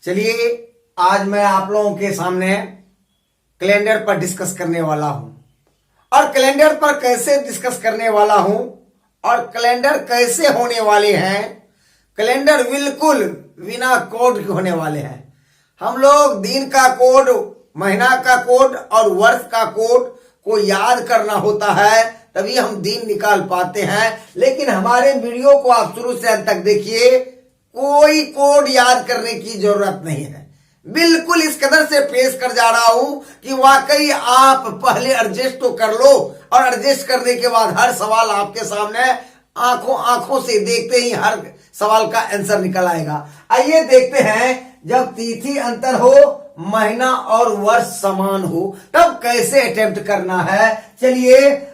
चलिए आज मैं आप लोगों के सामने कैलेंडर पर डिस्कस करने वाला हूं और कैलेंडर पर कैसे डिस्कस करने वाला हूं और कैलेंडर कैसे होने वाले हैं। कैलेंडर बिल्कुल बिना कोड के होने वाले हैं। हम लोग दिन का कोड, महीना का कोड और वर्ष का कोड को याद करना होता है, तभी हम दिन निकाल पाते हैं। लेकिन हमारे वीडियो को आप शुरू से अंत तक देखिए, कोई कोड याद करने की जरूरत नहीं है। बिल्कुल इस कदर से पेश कर जा रहा हूं कि वाकई आप पहले एडजस्ट तो कर लो और एडजस्ट करने के बाद हर सवाल आपके सामने आंखों से देखते ही हर सवाल का आंसर निकल आएगा। आइए देखते हैं, जब तिथि अंतर हो, महीना और वर्ष समान हो, तब कैसे अटेम्प्ट करना है। चलिए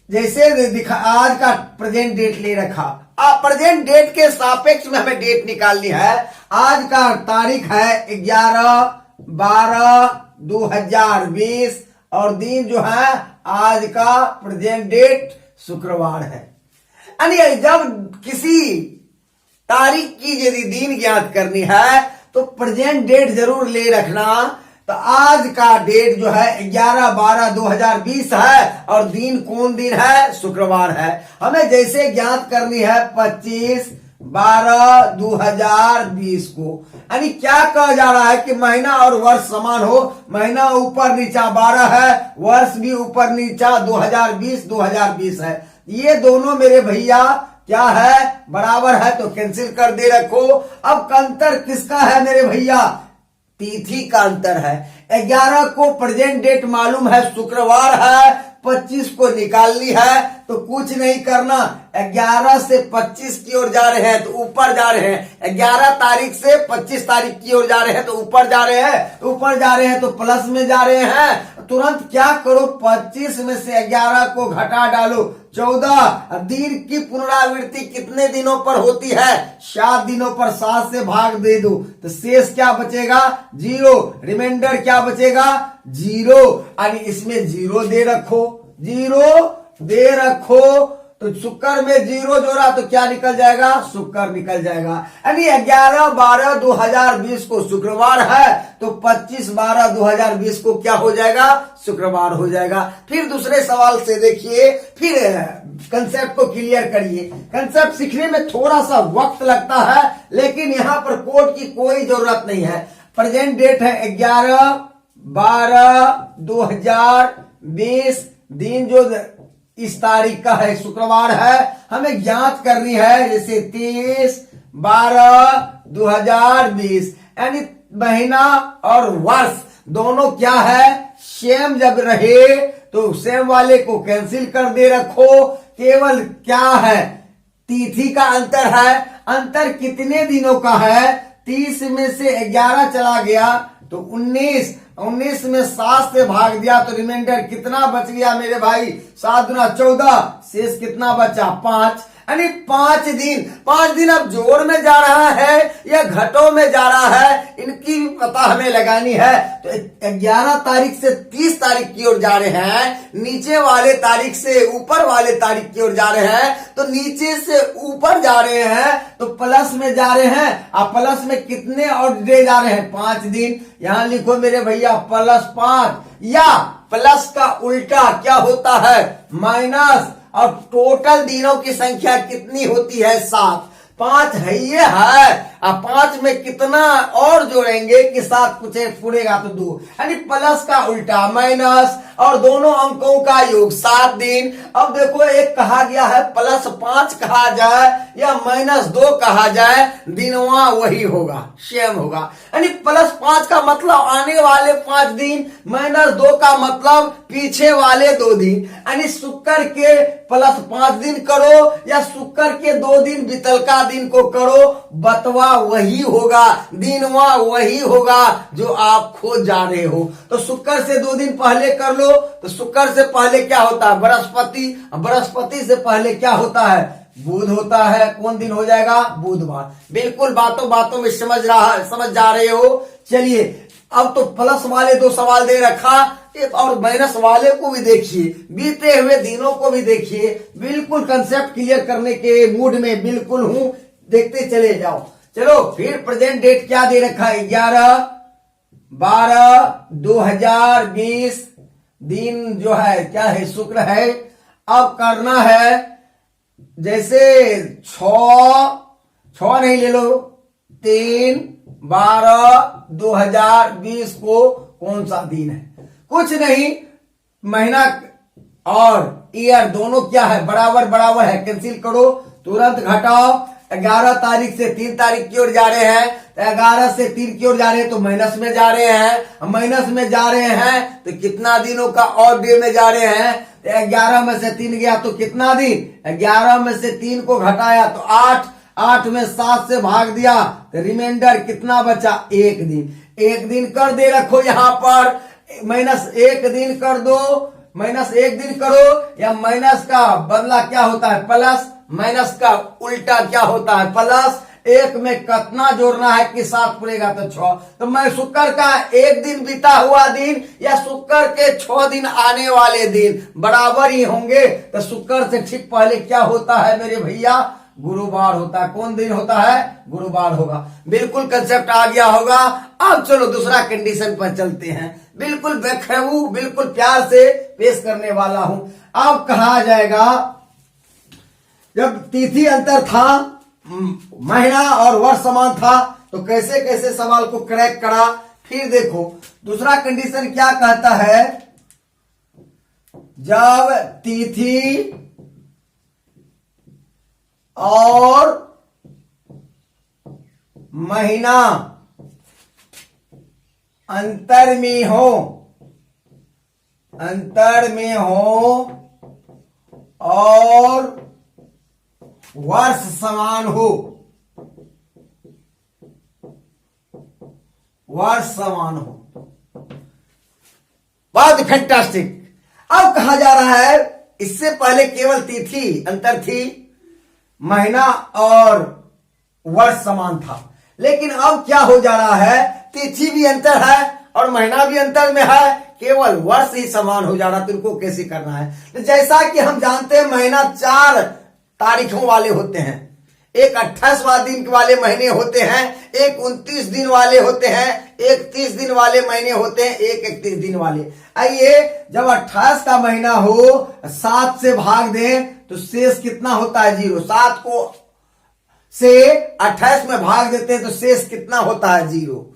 जैसे दिखा, आज का प्रेजेंट डेट ले रखा, प्रेजेंट डेट के सापेक्ष में हमें डेट निकालनी है। आज का तारीख है 11/12/2020 और दिन जो है आज का प्रेजेंट डेट शुक्रवार है। यानी जब किसी तारीख की यदि दिन ज्ञात करनी है तो प्रेजेंट डेट जरूर ले रखना। तो आज का डेट जो है 11/12/2020 है और दिन कौन दिन है? शुक्रवार है। हमें जैसे ज्ञात करनी है 25/12/2020 को। यानी क्या कहा जा रहा है कि महीना और वर्ष समान हो। महीना ऊपर नीचा 12 है, वर्ष भी ऊपर नीचा 2020 है। ये दोनों मेरे भैया क्या है? बराबर है, तो कैंसिल कर दे रखो। अब अंतर किसका है मेरे भैया? तिथि का अंतर है। 11 को प्रेजेंट डेट मालूम है, शुक्रवार है। 25 को निकालनी है तो कुछ नहीं करना, 11 से 25 की ओर जा रहे हैं तो ऊपर जा रहे हैं। 11 तारीख से 25 तारीख की ओर जा रहे हैं तो ऊपर जा रहे हैं, ऊपर जा रहे हैं तो प्लस में जा रहे हैं। तुरंत क्या करो, 25 में से 11 को घटा डालो, 14। दिन की पुनरावृत्ति कितने दिनों पर होती है? 7 दिनों पर। 7 से भाग दे दो तो शेष क्या बचेगा? 0। रिमाइंडर क्या बचेगा? 0। यानी इसमें 0 दे रखो, 0 दे रखो। तो शुक्र में 0 जोड़ा तो क्या निकल जाएगा? शुक्र निकल जाएगा। यानी 11/12/2020 को शुक्रवार है तो 25/12/2020 को क्या हो जाएगा? शुक्रवार हो जाएगा। फिर दूसरे सवाल से देखिए, फिर कंसेप्ट को क्लियर करिए। कंसेप्ट सीखने में थोड़ा सा वक्त लगता है, लेकिन यहां पर कोड की कोई जरूरत नहीं है। प्रेजेंट डेट है 11/12/2020, दिन जो इस तारीख का है शुक्रवार है। हमें ज्ञात करनी है जैसे 30/12/2020। यानी महीना और वर्ष दोनों क्या है? सेम जब रहे तो सेम वाले को कैंसिल कर दे रखो। केवल क्या है? तिथि का अंतर है। अंतर कितने दिनों का है? 30 में से 11 चला गया तो 19 में 7 से भाग दिया तो रिमाइंडर कितना बच गया मेरे भाई? 7 गुना 14, शेष कितना बचा? 5। यानी 5 दिन अब जोड़ में जा रहा है या घटों में जा रहा है, इनकी भी पता हमें लगानी है। तो 11 तारीख से 30 तारीख की ओर जा रहे हैं, नीचे वाले तारीख से ऊपर वाले तारीख की ओर जा रहे हैं। तो नीचे से ऊपर जा रहे हैं तो प्लस में जा रहे हैं। आप प्लस में कितने और डे जा रहे हैं? 5 दिन। यहां लिखो मेरे भैया +5, या प्लस का उल्टा क्या होता है? माइनस। और टोटल दिनों की संख्या कितनी होती है? 7। 5 है ये है। अब 5 में कितना और जोड़ेंगे कि 7 कुछ पूरेगा तो 2। यानी प्लस का उल्टा माइनस और दोनों अंकों का योग 7 दिन। अब देखो, एक कहा गया है +5 कहा जाए या -2 कहा जाए, दिनवा वही होगा, सेम होगा। यानी +5 का मतलब आने वाले 5 दिन, -2 का मतलब पीछे वाले 2 दिन। यानी शुक्र के +5 दिन करो या शुक्र के 2 दिन बीतलका दिन को करो, बतवा वही होगा, दिनवा वही होगा जो आप खोज जा रहे हो। तो शुक्र से 2 दिन पहले कर लो। तो शुक्र से पहले क्या होता है? बृहस्पति। बृहस्पति से पहले क्या होता है? बुध होता है। कौन दिन हो जाएगा? बुधवार। बिल्कुल बातों में समझ जा रहे हो। चलिए अब तो प्लस वाले 2 सवाल दे रखा, एक और माइनस वाले को भी देखिए, बीते हुए दिनों को भी देखिए। बिल्कुल कंसेप्ट क्लियर करने के मूड में बिल्कुल हूं, देखते चले जाओ। चलो फिर प्रेजेंट डेट क्या दे रखा है, 11/12/2020, दिन जो है क्या है, शुक्र है। अब करना है जैसे 6 नहीं ले लो, 3/12/2020 को कौन सा दिन है, कुछ नहीं, महीना और ईयर दोनों क्या है, बराबर बराबर है, कैंसिल करो, तुरंत घटाओ। 11 तारीख से 3 तारीख की ओर जा रहे हैं, तो 11 से 3 की ओर जा रहे हैं तो माइनस में जा रहे हैं, माइनस में जा रहे हैं तो कितना दिनों का और डे में जा रहे हैं, तो 11 में से 3 गया तो कितना दिन, 11 में से 3 को घटाया तो 8, 8 में 7 से भाग दिया तो रिमाइंडर कितना बचा, 1 दिन। 1 दिन कर दे रखो यहां पर, -1 दिन कर दो, -1 दिन करो, या माइनस का बदला क्या होता है प्लस, माइनस का उल्टा क्या होता है प्लस। 1 में कितना जोड़ना है कि 7 पूरेगा तो 6, तो मैं शुक्र का 1 दिन बीता हुआ दिन या शुक्र के 6 दिन आने वाले दिन बराबर ही होंगे, तो शुक्र से ठीक पहले क्या होता है मेरे भैया, गुरुवार होता है। कौन दिन होता है, गुरुवार होगा। बिल्कुल कंसेप्ट आ गया होगा। अब चलो दूसरा कंडीशन पर चलते हैं, बिल्कुल बेखबू बिल्कुल प्यार से पेश करने वाला हूं। अब कहा जाएगा जब तिथि अंतर था, महीना और वर्ष समान था, तो कैसे कैसे सवाल को क्रैक करा। फिर देखो दूसरा कंडीशन क्या कहता है, जब तिथि और महीना अंतर में हो, और वर्ष समान हो, बहुत फैंटास्टिक। अब कहा जा रहा है इससे पहले केवल तिथि अंतर थी, महीना और वर्ष समान था, लेकिन अब क्या हो जा रहा है, तिथि भी अंतर है और महीना भी अंतर में है, केवल वर्ष ही समान हो जा रहा। तुमको कैसे करना है, तो जैसा कि हम जानते हैं महीना 4 तारीखों वाले होते हैं, एक 28वां दिन वाले महीने होते हैं, एक 29 दिन वाले होते हैं, एक 30 दिन वाले महीने होते हैं, एक 31 दिन वाले। आइए जब 28 का महीना हो 7 से भाग दें तो शेष कितना होता है, 0। 7 को से 28 में भाग देते हैं तो शेष कितना होता है, 0।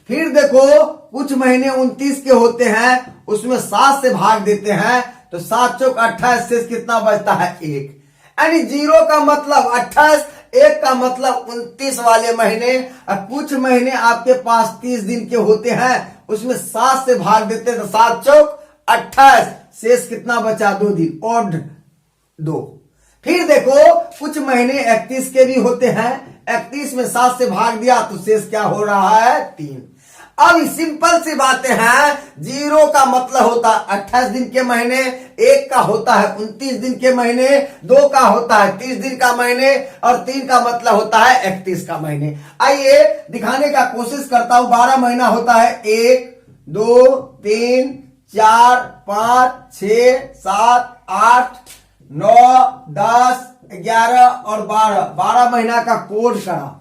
फिर देखो कुछ महीने 29 के होते हैं, उसमें 7 से भाग देते हैं तो 7 चौक 28, शेष कितना बचता है, 1। यानी 0 का मतलब 28, 1 का मतलब 29 वाले महीने। और कुछ महीने आपके पास 30 दिन के होते हैं, उसमें 7 से भाग देते हैं तो 7 चौक 28, शेष कितना बचा, 2 दिन, ऑड 2। फिर देखो कुछ महीने 31 के भी होते हैं, 31 में 7 से भाग दिया तो शेष क्या हो रहा है, 3। अब सिंपल सी बातें हैं, 0 का मतलब होता है 28 दिन के महीने, 1 का होता है 29 दिन के महीने, 2 का होता है 30 दिन का महीने, और 3 का मतलब होता है 31 का महीने। आइए दिखाने का कोशिश करता हूं। 12 महीना होता है 1, 2, 3, 4, 5, 6, 7, 8, 9, 10, 11 और 12। 12 महीना का कोड करा,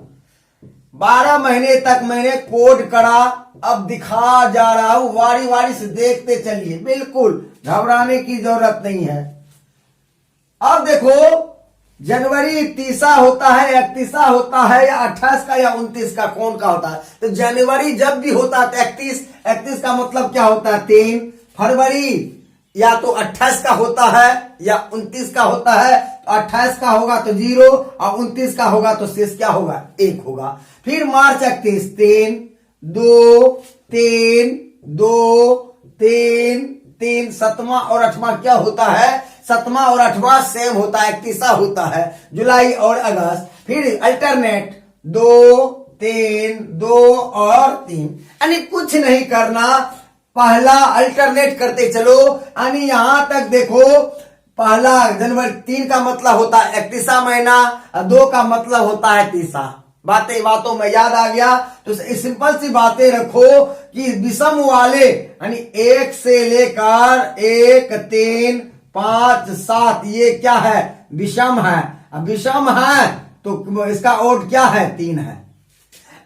12 महीने तक मैंने कोड करा। अब दिखा जा रहा हूं, वारी वारी से देखते चलिए, बिल्कुल घबराने की जरूरत नहीं है। अब देखो जनवरी 30 होता है, 31 होता है, या 28 का या 29 का, कौन का होता है, तो जनवरी जब भी होता है तो 31 का मतलब क्या होता है, 3। फरवरी या तो 28 का होता है या 29 का होता है, तो 28 का होगा तो 0 और 29 का होगा तो शेष क्या होगा, 1 होगा। फिर मार्च 31, 3, 2, 3, 2, 3, 3, 7वां और 8वां क्या होता है, 7वां और 8वां सेम होता है, 31 होता है, जुलाई और अगस्त। फिर अल्टरनेट 2, 3, 2 और 3, यानी कुछ नहीं करना, पहला अल्टरनेट करते चलो। यानी यहां तक देखो, पहला जनवरी 3 का मतलब होता है 31वां महीना, 2 का मतलब होता है 30। बातों में याद आ गया। तो सिंपल सी बातें रखो कि विषम वाले यानी 1 से लेकर 1, 3, 5, 7 ये क्या है, विषम है। अब विषम है तो इसका ओड क्या है, 3 है।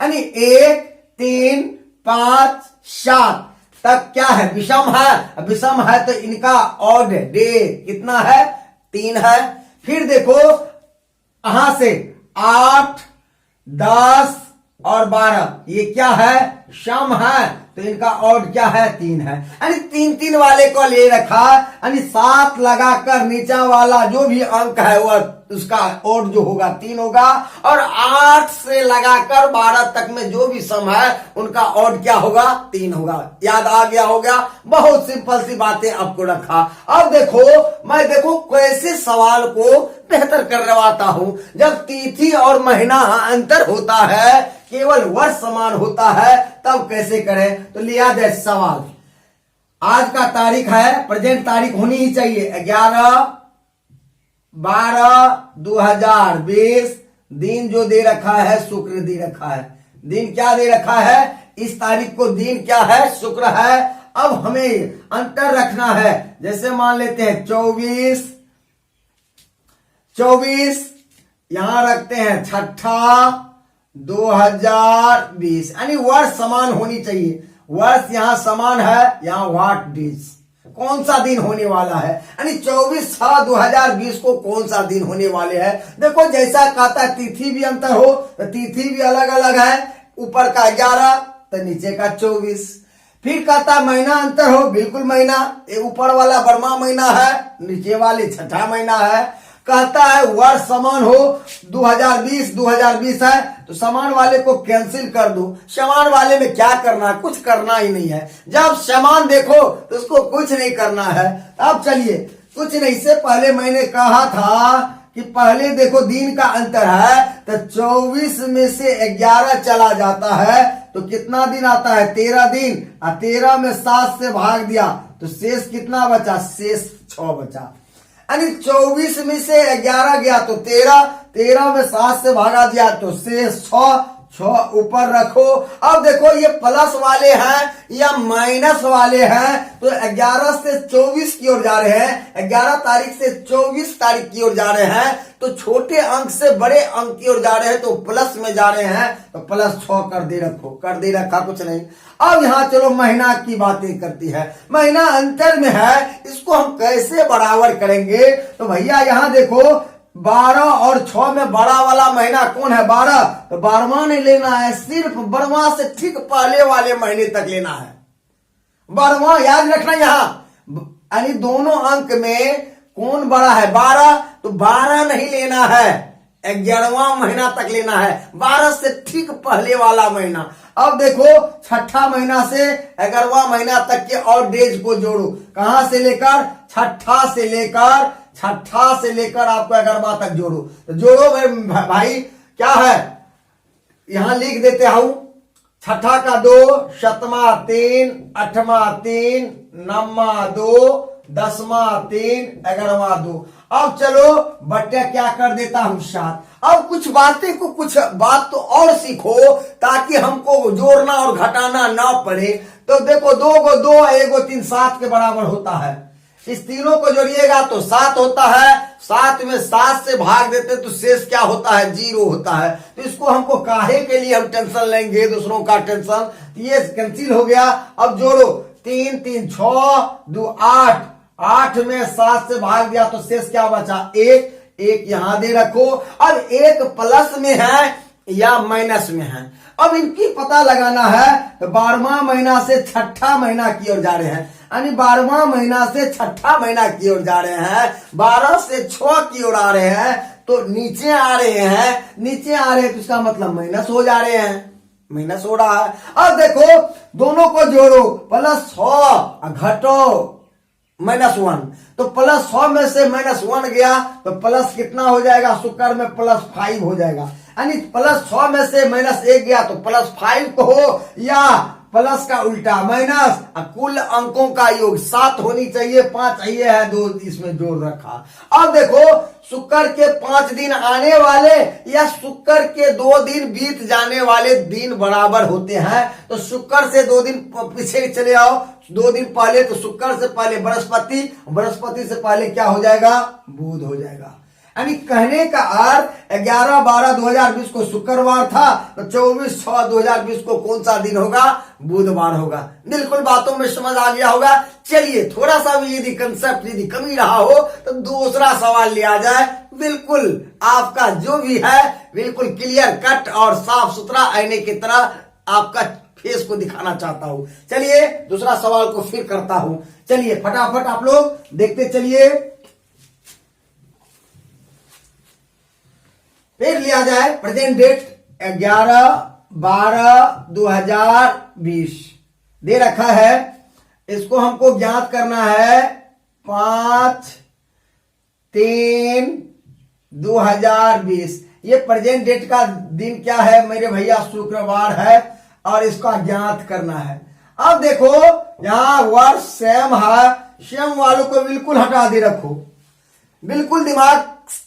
यानी 1, 3, 5, 7 तक क्या है, विषम है। विषम है तो इनका ऑड डे कितना है, 3 है। फिर देखो यहां से 8, 10 और 12 ये क्या है, सम है, तो इनका ऑड क्या है, 3 है। यानी 3-3 वाले को ले रखा, यानी 7 लगाकर नीचा वाला जो भी अंक है वह उसका ऑड जो होगा 3 होगा, और 8 से लगाकर 12 तक में जो भी सम है उनका ऑड क्या होगा, 3 होगा। याद आ गया होगा, बहुत सिंपल सी बातें आपको रखा। अब देखो मैं कैसे सवाल को बेहतर करवाता हूं। जब तिथि और महीना अंतर होता है, केवल वर्ष समान होता है, तब कैसे करें। तो लिया जाए सवाल, आज का तारीख है, प्रेजेंट तारीख होनी ही चाहिए, 11/12/2020। दिन जो दे रखा है शुक्र दे रखा है। दिन क्या दे रखा है, इस तारीख को दिन क्या है, शुक्र है। अब हमें अंतर रखना है, जैसे मान लेते हैं 24 यहां रखते हैं 6/2020, यानी वर्ष समान होनी चाहिए। वर्ष यहां समान है, यहां व्हाट डेज, कौन सा दिन होने वाला है, यानी 24/6/2020 को कौन सा दिन होने वाले हैं। देखो जैसा कहता है तिथि भी अंतर हो तो तिथि भी अलग अलग है, ऊपर का 11 तो नीचे का 24। फिर कहता महीना अंतर हो, बिल्कुल महीना, ये ऊपर वाला 12वां महीना है, नीचे वाले 6ठा महीना है। कहता है वर्ष समान हो, 2020 है, तो समान वाले को कैंसिल कर दो। समान वाले में क्या करना है, कुछ करना ही नहीं है। जब समान देखो तो उसको कुछ नहीं करना है। अब चलिए कुछ नहीं, इससे पहले मैंने कहा था कि पहले देखो दिन का अंतर है, तो 24 में से 11 चला जाता है तो कितना दिन आता है, 13 दिन, और 13 में 7 से भाग दिया तो शेष कितना बचा, शेष 6 बचा। यानी 24 में से 11 गया तो 13 में 7 से भागा दिया तो शेष 6 ऊपर रखो। अब देखो ये प्लस वाले हैं या माइनस वाले हैं, तो 11 से 24 की ओर जा रहे हैं, 11 तारीख से 24 तारीख की ओर जा रहे हैं, तो छोटे अंक से बड़े अंक की ओर जा रहे हैं, तो प्लस में जा रहे हैं, तो +6 कर दे रखा, कुछ नहीं। अब यहाँ चलो महीना की बातें करती है। महीना अंतर में है, इसको हम कैसे बराबर करेंगे। तो भैया यहाँ देखो 12 और 6 में बड़ा वाला महीना कौन है, 12, तो 12वां नहीं लेना है, सिर्फ 12वां से ठीक पहले वाले महीने तक लेना है। 12वां याद रखना यहाँ, यानी दोनों अंक में कौन बड़ा है, 12, तो 12 नहीं लेना है, 11वां महीना तक लेना है, 12 से ठीक पहले वाला महीना। अब देखो 6ठा महीना से 11वां महीना तक के और डेज को जोड़ो, कहां से लेकर, छठा से लेकर आपको 11वां तक जोड़ो। तो जोड़ो भाई क्या है, यहां लिख देते हूं, छठा का 2, 7वां 3, 8वां 3, 9वां 2, 10वां 3, 11वां 2। अब चलो बट्टा क्या कर देता हूं 7। अब कुछ बात तो और सीखो ताकि हमको जोड़ना और घटाना ना पड़े। तो देखो 2 को 2, 1 को 3, 7 के बराबर होता है। इस तीनों को जोड़िएगा तो 7 होता है, 7 में 7 से भाग देते तो शेष क्या होता है, 0 होता है। तो इसको हमको काहे के लिए हम टेंशन लेंगे, दूसरों का टेंशन, ये कैंसिल हो गया। अब जोड़ो 3 3 6 2 8, 8 में 7 से भाग दिया तो शेष क्या बचा, 1 यहां दे रखो। अब 1 प्लस में है या माइनस में है, अब इनकी पता लगाना है। तो 12वां महीना से 6ठा महीना की ओर जा रहे हैं, यानी 12वां महीना से 6ठा महीना की ओर जा रहे हैं, 12 से 6 की ओर आ रहे हैं, तो नीचे आ रहे हैं तो इसका मतलब माइनस हो जा रहे हैं, माइनस हो रहा है। अब देखो दोनों को जोड़ो, +6 घटो -1, तो +6 में से -1 गया तो प्लस कितना हो जाएगा, शुक्र में +5 हो जाएगा। यानी +6 में से -1 गया तो +5 को हो, या प्लस का उल्टा माइनस, कुल अंकों का योग 7 होनी चाहिए, 5 चाहिए है, 2 इसमें जोड़ रखा। अब देखो शुक्र के 5 दिन आने वाले या शुक्र के 2 दिन बीत जाने वाले दिन बराबर होते हैं। तो शुक्र से 2 दिन पीछे चले आओ, 2 दिन पहले, तो शुक्र से पहले बृहस्पति, बृहस्पति से पहले क्या हो जाएगा, बुध हो जाएगा। यानी कहने का अर्थ 11/12/2020 को शुक्रवार था, तो 24/6/2020 को कौन सा दिन होगा? बुधवार होगा। बिल्कुल बातों में समझ आ गया होगा। चलिए थोड़ा सा भी यदि कंसेप्ट यदि कमी रहा हो तो दूसरा सवाल लिया जाए। बिल्कुल आपका जो भी है बिल्कुल क्लियर कट और साफ सुथरा आईने की तरह आपका फेस को दिखाना चाहता हूं। चलिए दूसरा सवाल को फिर करता हूं। चलिए फटाफट आप लोग देखते चलिए। फिर लिया जाए प्रेजेंट डेट 11/12/2020 दे रखा है। इसको हमको ज्ञात करना है 5/3/2020। ये प्रेजेंट डेट का दिन क्या है मेरे भैया? शुक्रवार है और इसका ज्ञात करना है। अब देखो यहां वर्ष सेम है, सेम वालों को बिल्कुल हटा दे रखो। बिल्कुल दिमाग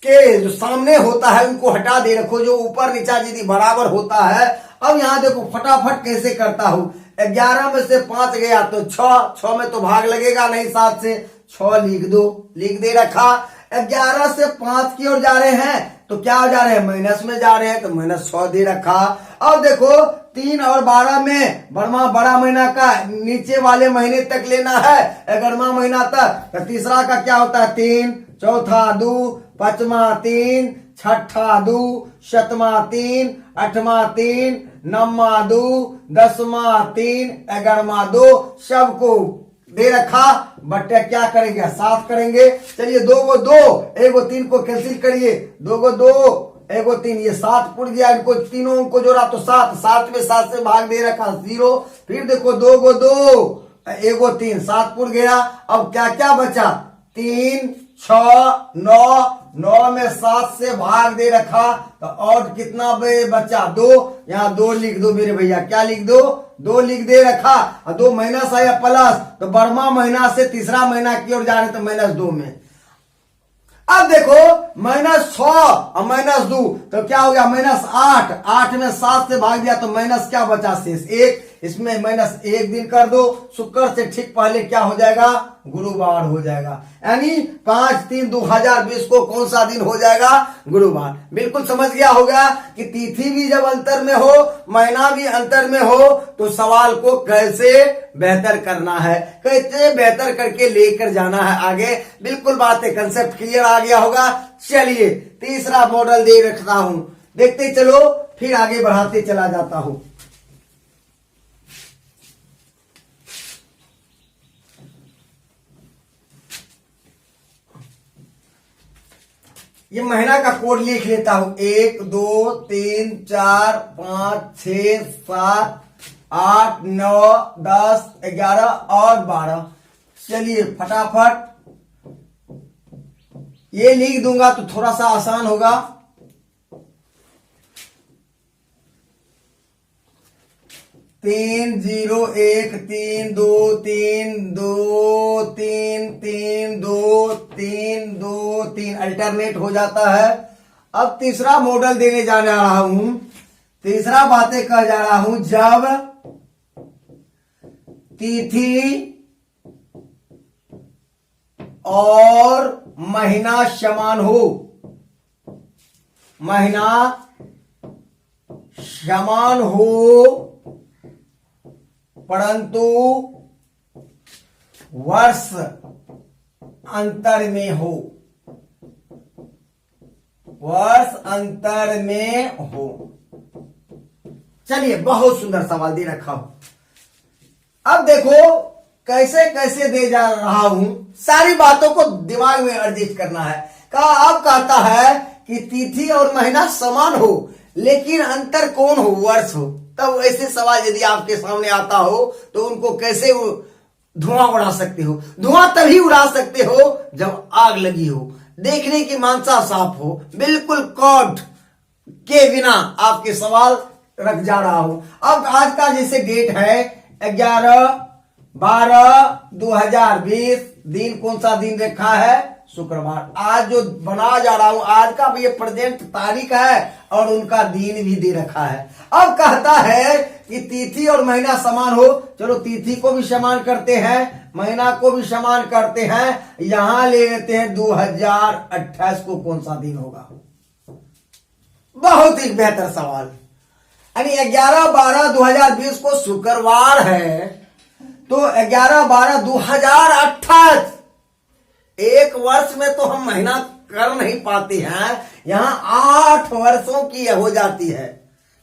के जो सामने होता है उनको हटा दे रखो, जो ऊपर नीचा यदि बराबर होता है। अब यहां देखो फटाफट कैसे करता हूं। 11 में से 5 गया तो 6 में तो भाग लगेगा नहीं, 7 से 6 लिख दो, लिख दे रखा। 11 से 5 की ओर जा रहे हैं तो क्या हो जा रहे हैं? माइनस में जा रहे हैं, तो -6 दे रखा। अब देखो 3 और 12 में बड़ा महीना का नीचे वाले महीने तक लेना है, 11वां महीना तक। तो तीसरा का क्या होता है? 3, चौथा 2, पांचवा 3, छठा 2, सातवां 3, आठवां 3, नौवां 2, 10वां 3, 11वां 2 सबको दे रखा। बट्टे क्या करेंगे? 7 करेंगे। चलिए 2 को 2, 1 को 3 को कैंसिल करिए, 2 को 2, 1 को 3, ये 7 पुट गया। इनको तीनों को जोड़ा तो 7, 7 में 7 से भाग दे रखा 0। फिर देखो 2 को 2, 1 को 3, 7 पुट गया। अब क्या क्या बचा? 3, 6, 9 में 7 से भाग दे रखा, तो और कितना बचा? 2। यहाँ 2 लिख दो मेरे भैया। क्या लिख दो? 2 लिख दे रखा। और 2 माइनस आया प्लस, तो 12वां महीना से तीसरा महीना की ओर जा रहे तो -2 में। अब देखो -6 और -2 तो क्या हो गया? -8। 8 में 7 से भाग दिया तो माइनस क्या बचा? शेष 1। इसमें -1 दिन कर दो। शुक्र से ठीक पहले क्या हो जाएगा? गुरुवार हो जाएगा। यानी 5/3/2020 को कौन सा दिन हो जाएगा? गुरुवार। बिल्कुल समझ गया होगा कि तिथि भी जब अंतर में हो, महीना भी अंतर में हो, तो सवाल को कैसे बेहतर करना है, कैसे बेहतर करके लेकर जाना है आगे। बिल्कुल बातें कंसेप्ट क्लियर आ गया होगा। चलिए तीसरा मॉडल दे रखता हूं, देखते चलो, फिर आगे बढ़ाते चला जाता हूं। ये महीना का कोड लिख लेता हूं। 1 2 3 4 5 6 7 8 9 10 11 और 12। चलिए फटाफट ये लिख दूंगा तो थोड़ा सा आसान होगा। तीन 0 1 3 2 3 2 3 3 2 3 2 3 अल्टरनेट हो जाता है। अब तीसरा मॉडल देने जा रहा हूं। तीसरा बातें कह जा रहा हूं, जब तिथि और महीना समान हो, महीना समान हो परंतु वर्ष अंतर में हो, वर्ष अंतर में हो। चलिए बहुत सुंदर सवाल दे रखा हूं। अब देखो कैसे कैसे दे जा रहा हूं, सारी बातों को दिमाग में एडजस्ट करना है। अब कहता है कि तिथि और महीना समान हो लेकिन अंतर कौन हो? वर्ष हो। तब ऐसे सवाल यदि आपके सामने आता हो तो उनको कैसे धुआं उड़ा सकते हो? धुआं तभी उड़ा सकते हो जब आग लगी हो, देखने की मानसा साफ हो। बिल्कुल कोड के बिना आपके सवाल रख जा रहा हूं। अब आज का जैसे डेट है 11/12/2020, दिन कौन सा दिन रखा है? शुक्रवार। आज जो बना जा रहा हूं, आज का ये प्रेजेंट तारीख है और उनका दिन भी दे रखा है। अब कहता है कि तिथि और महीना समान हो। चलो तिथि को भी समान करते हैं, महीना को भी समान करते हैं। यहां ले लेते हैं 2028 को कौन सा दिन होगा। बहुत ही बेहतर सवाल। यानी 11/12/2020 को शुक्रवार है, तो 11/12/2028 एक वर्ष में तो हम महीना कर नहीं पाते हैं, यहां 8 वर्षों की हो जाती है।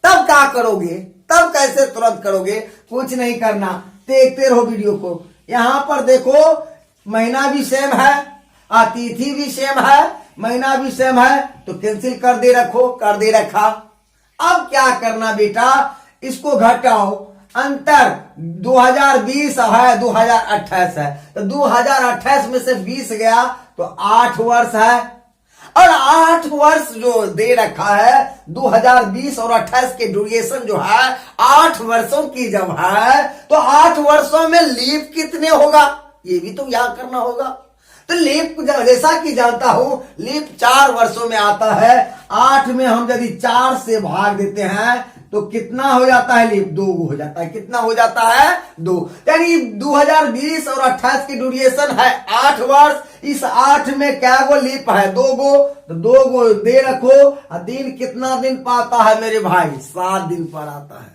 तब क्या करोगे, तब कैसे तुरंत करोगे? कुछ नहीं करना, देखते रहो वीडियो को। यहां पर देखो महीना भी सेम है, तिथि भी सेम है, महीना भी सेम है, तो कैंसिल कर दे रखो, कर दे रखा। अब क्या करना बेटा, इसको घटाओ, अंतर 2020 है 2028 है, तो 2028 में से 20 गया तो 8 वर्ष है। और 8 वर्ष जो दे रखा है 2020 और 28 के ड्यूरेशन जो है 8 वर्षों की जब है, तो 8 वर्षों में लीप कितने होगा ये भी तो याद करना होगा। तो लीप जैसा कि जानता हूं लीप 4 वर्षों में आता है। 8 में हम यदि 4 से भाग देते हैं तो कितना हो जाता है? लीप 2 हो जाता है। कितना हो जाता है? 2। यानी 2020 और 28 की ड्यूरेशन है 8 वर्ष। इस 8 में क्या गो लीप है? 2 गो, तो 2 गो दे रखो। और दिन कितना दिन पाता है मेरे भाई? 7 दिन पर आता है।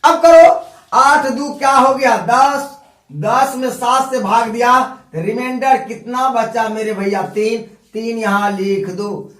अब करो, 8 2 क्या हो गया? 10। 10 में 7 से भाग दिया, रिमाइंडर कितना बचा मेरे भैया? 3। 3 यहां लिख दो।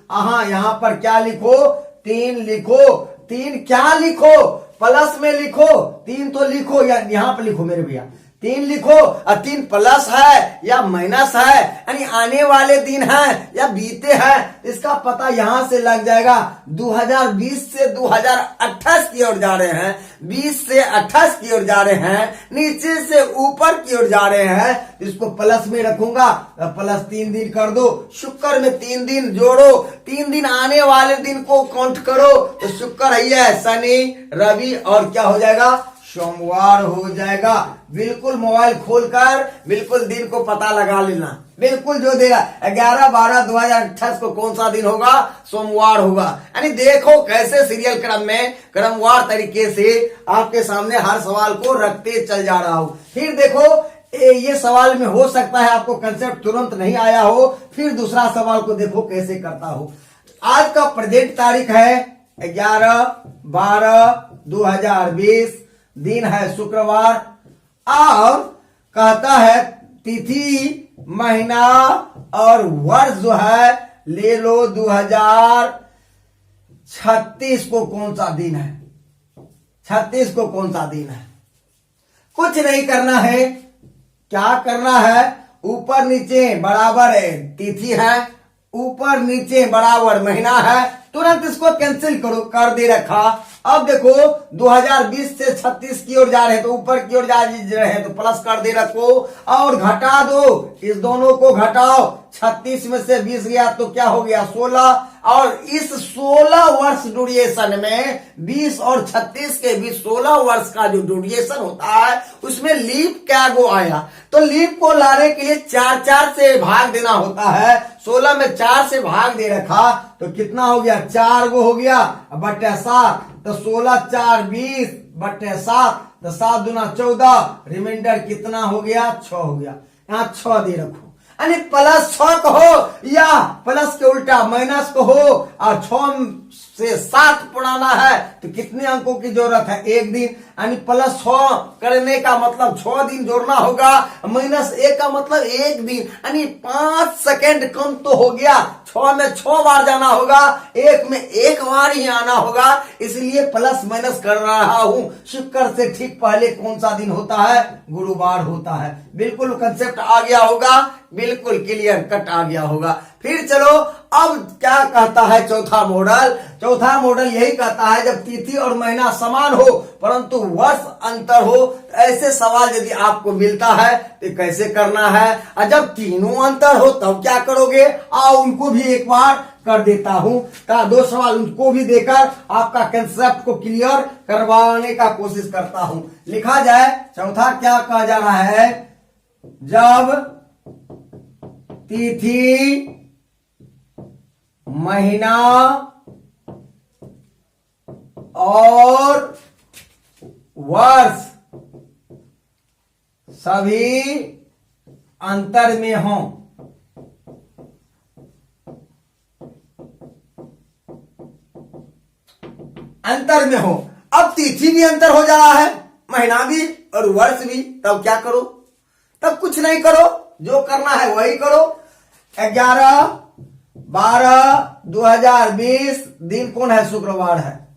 यहां पर क्या लिखो? 3 लिखो। 3 क्या लिखो? प्लस में लिखो। 3 तो लिखो, या यहां पर लिखो मेरे भैया, 3 लिखो। और 3 प्लस है या माइनस है, यानी आने वाले दिन है या बीते हैं, इसका पता यहां से लग जाएगा। 2020 से 2028 की ओर जा रहे हैं, 20 से 28 की ओर जा रहे हैं, नीचे से ऊपर की ओर जा रहे हैं। इसको प्लस में रखूंगा, प्लस 3 दिन कर दो। शुक्र में 3 दिन जोड़ो, 3 दिन आने वाले दिन को काउंट करो, तो शुक्र है, शनि, रवि और क्या हो जाएगा? सोमवार हो जाएगा। बिल्कुल मोबाइल खोलकर बिल्कुल दिन को पता लगा लेना। बिल्कुल जो देगा 11/12/2028 को कौन सा दिन होगा? सोमवार होगा। यानी देखो कैसे सीरियल क्रम में क्रमवार तरीके से आपके सामने हर सवाल को रखते चल जा रहा हूं। फिर देखो ये सवाल में हो सकता है आपको कंसेप्ट तुरंत नहीं आया हो, फिर दूसरा सवाल को देखो कैसे करता हो। आज का प्रेजेंट तारीख है 11/12/2020, दिन है शुक्रवार, और कहता है तिथि, महीना और वर्ष जो है ले लो 2036 को कौन सा दिन है? 36 को कौन सा दिन है? कुछ नहीं करना है। क्या करना है? ऊपर नीचे बराबर है तिथि है, ऊपर नीचे बराबर महीना है, तुरंत इसको कैंसिल करो, कर दे रखा। अब देखो 2020 से 36 की ओर जा रहे हैं, तो ऊपर की ओर जा रहे हैं तो प्लस कर दे रखो और घटा दो। इस दोनों को घटाओ, 36 में से 20 गया तो क्या हो गया? 16। और इस 16 वर्ष ड्यूरेशन में 20 और 36 के बीच 16 वर्ष का जो ड्यूरेशन होता है उसमें लीप क्या गो आया? तो लीप को लाने के लिए 4 से भाग देना होता है। 16 में 4 से भाग दे रखा तो कितना हो गया? 4 गो हो गया बटे 7, तो 16 4 20 बटे 7, तो 7 दूना 14, रिमाइंडर कितना हो गया? 6 हो गया। यहाँ 6 दे रखो, यानी +6 कहो या प्लस के उल्टा माइनस कहो, और 6 से 7 पुराना है तो कितने अंकों की जरूरत है? 1 दिन। यानी +6 करने का मतलब 6 दिन जोड़ना होगा, -1 का मतलब 1 दिन, यानी 5 सेकेंड कम तो हो गया। 6 में 6 बार जाना होगा, 1 में 1 बार ही आना होगा, इसलिए प्लस माइनस कर रहा हूं। शुक्र से ठीक पहले कौन सा दिन होता है? गुरुवार होता है। बिल्कुल कंसेप्ट आ गया होगा, बिल्कुल क्लियर कट आ गया होगा। फिर चलो अब क्या कहता है चौथा मॉडल? चौथा मॉडल यही कहता है जब तिथि और महीना समान हो परंतु वर्ष अंतर हो, ऐसे सवाल यदि आपको मिलता है तो कैसे करना है, और जब तीनों अंतर हो तब क्या करोगे? आओ उनको भी एक बार कर देता हूं, 2 सवाल उनको भी देकर आपका कंसेप्ट को क्लियर करवाने का कोशिश करता हूं। लिखा जाए, चौथा क्या कहा जा रहा है? जब तिथि, महीना और वर्ष सभी अंतर में हों। अंतर में हो। अब तिथि भी अंतर हो जा रहा है, महीना भी और वर्ष भी। तब क्या करो? तब कुछ नहीं करो, जो करना है वही करो। 11/12/2020 दिन कौन है? शुक्रवार है।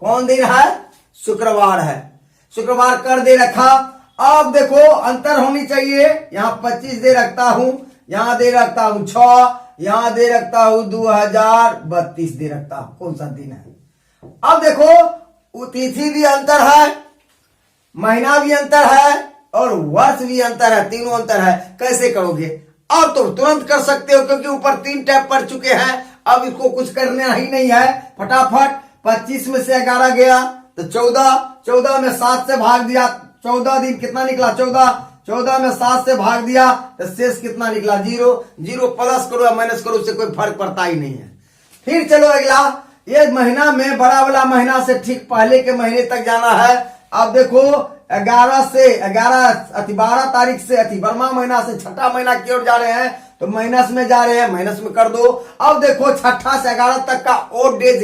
कौन दिन है? शुक्रवार है। शुक्रवार कर दे रखा। अब देखो अंतर होनी चाहिए। यहां 25 दे रखता हूं, यहां दे रखता हूं 6, यहां दे रखता हूं 2032 दे रखता हूं। कौन सा दिन है? अब देखो तिथि भी अंतर है, महीना भी अंतर है और वर्ष भी अंतर है, तीनों अंतर है। कैसे करोगे? अब तो तुरंत कर सकते हो क्योंकि ऊपर 3 टैप पड़ चुके हैं। अब इसको कुछ करना ही नहीं है, फटाफट 25 में से 11 गया तो 14 में 7 से भाग दिया, 14 दिन कितना निकला? 14 में 7 से भाग दिया तो शेष कितना निकला? 0 प्लस करो या माइनस करो, उससे कोई फर्क पड़ता ही नहीं है। फिर चलो अगला, ये महीना में बड़ा वाला महीना से ठीक पहले के महीने तक जाना है। अब देखो 12 तारीख से बरमा महीना से छठा महीना की ओर जा रहे हैं तो माइनस में जा रहे हैं, माइनस में कर दो। अब देखो छठा से 11 तक का और डेज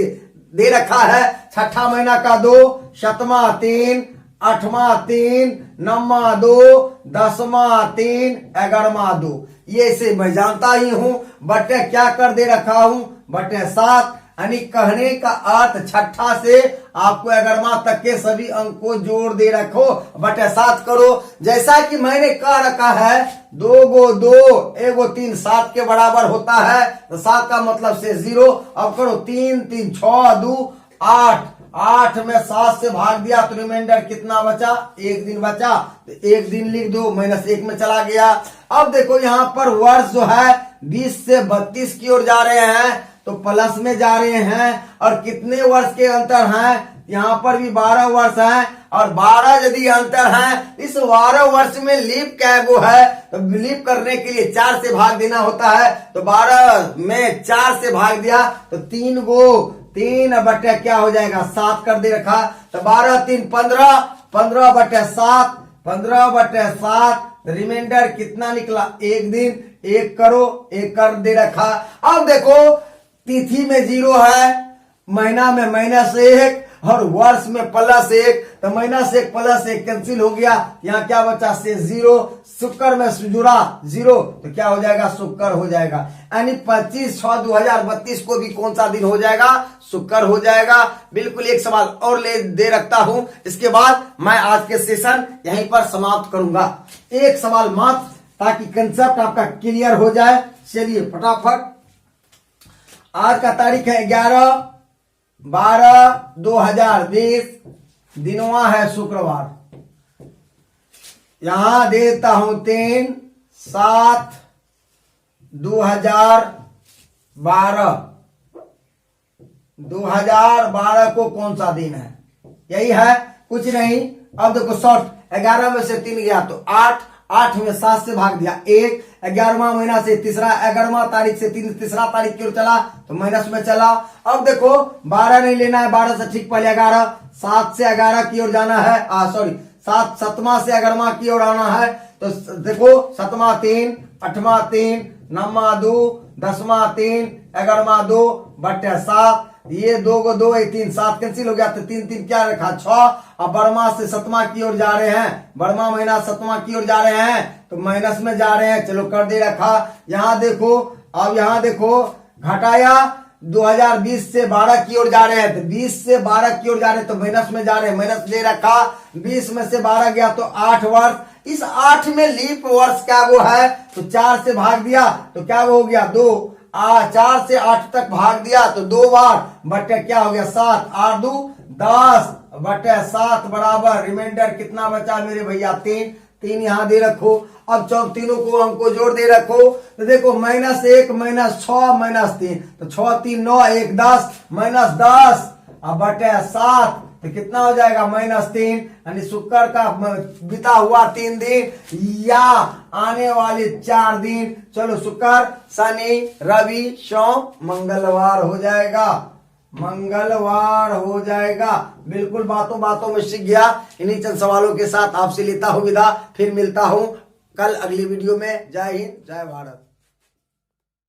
दे रखा है। छठा महीना का 2, 7वां 3, 8वां 3, 9वां 2, 10वां 3, 11वां 2। ये से मैं जानता ही हूं, बटे क्या कर दे रखा हूं? बटे 7। यानी कहने का अर्थ छठा से आपको 11वां तक के सभी अंक को जोड़ दे रखो, बटे 7 करो। जैसा कि मैंने कह रखा है 2 गो 2 1 गो 3 7 के बराबर होता है, तो 7 का मतलब से 0। अब करो 3 3 6 2 8, 8 में 7 से भाग दिया तो रिमाइंडर कितना बचा? 1 दिन बचा, तो 1 दिन लिख दो, -1 में चला गया। अब देखो यहाँ पर वर्ष जो है 20 से 32 की ओर जा रहे हैं तो प्लस में जा रहे हैं। और कितने वर्ष के अंतर हैं? यहाँ पर भी 12 वर्ष हैं और 12 यदि अंतर हैं, इस 12 वर्ष में लीप क्या गो है? तो लीप करने के लिए 4 से भाग देना होता है। तो 12 में 4 से भाग दिया तो 3 गो 3 बटे क्या हो जाएगा? 7 कर दे रखा। तो 12 3 15, 15 बटे 7, 15 बटे 7, रिमाइंडर कितना निकला? 1 दिन। 1 करो, 1 कर दे रखा। अब देखो तिथि में 0 है, महीना में -1 और वर्ष में +1, तो -1 +1 कैंसिल हो गया। यहाँ क्या बचा? से 0। शुक्र में जुड़ा 0 तो क्या हो जाएगा? शुक्र हो जाएगा। यानी 25/6/2032 को भी कौन सा दिन हो जाएगा? शुक्र हो जाएगा। बिल्कुल। एक सवाल और ले दे रखता हूं, इसके बाद मैं आज के सेशन यहीं पर समाप्त करूंगा। एक सवाल मात्र, ताकि कंसेप्ट आपका क्लियर हो जाए। चलिए फटाफट, आज का तारीख है 11/12/2020, दिनवा है शुक्रवार। यहां देता हूं 3/7/2012। 2012 को कौन सा दिन है? यही है, कुछ नहीं। अब देखो शॉर्ट, 11 में से 3 गया तो 8, 8 में 7 से भाग दिया 1, 11वां महीना से 11वां तारीख से 3 तारीख की ओर चला तो माइनस में चला। अब देखो 12 नहीं लेना है, 12 से ठीक पहले 11, 7 से 11 की ओर जाना है। 7वां से 11वां की ओर आना है। तो देखो 7वां 3, 8वां 3, 9वां 2, 10वां 3, 11वां 2 बटे 7। ये 2 को 2 3 7 कैंसिल हो गया तो 3 3 क्या रखा? 6। अब बर्मा से 7वां की ओर जा रहे हैं, बर्मा महीना 7वां की ओर जा रहे हैं तो माइनस में जा रहे हैं। चलो कर दे रखा। यहाँ देखो, अब यहाँ देखो घटाया 2020 से 12 की ओर जा रहे हैं तो 20 से 12 की ओर जा रहे हैं तो माइनस में जा रहे हैं, माइनस दे रखा। 20 में से 12 गया तो 8 वर्ष। इस 8 में लीप वर्ष क्या वो है? तो 4 से भाग दिया तो क्या वो हो गया? 2। 4 से 8 तक भाग दिया तो 2 बार बटे क्या हो गया? 7। 8 2 10 बटे 7 बराबर रिमाइंडर कितना बचा मेरे भैया? 3। 3 यहाँ दे रखो। अब तीनों को हमको जोड़ दे रखो तो देखो -1 -6 -3 तो 6 3 9 1 10 -10 अब बटे 7 तो कितना हो जाएगा -3, यानी शुक्र का बीता हुआ 3 दिन या आने वाले 4 दिन। चलो शुक्र, शनि, रवि, सोम, मंगलवार हो जाएगा, मंगलवार हो जाएगा। बिल्कुल बातों बातों में सीख गया। इन्हीं चंद सवालों के साथ आपसे लेता हूं विदा, फिर मिलता हूं कल अगली वीडियो में। जय हिंद, जय भारत।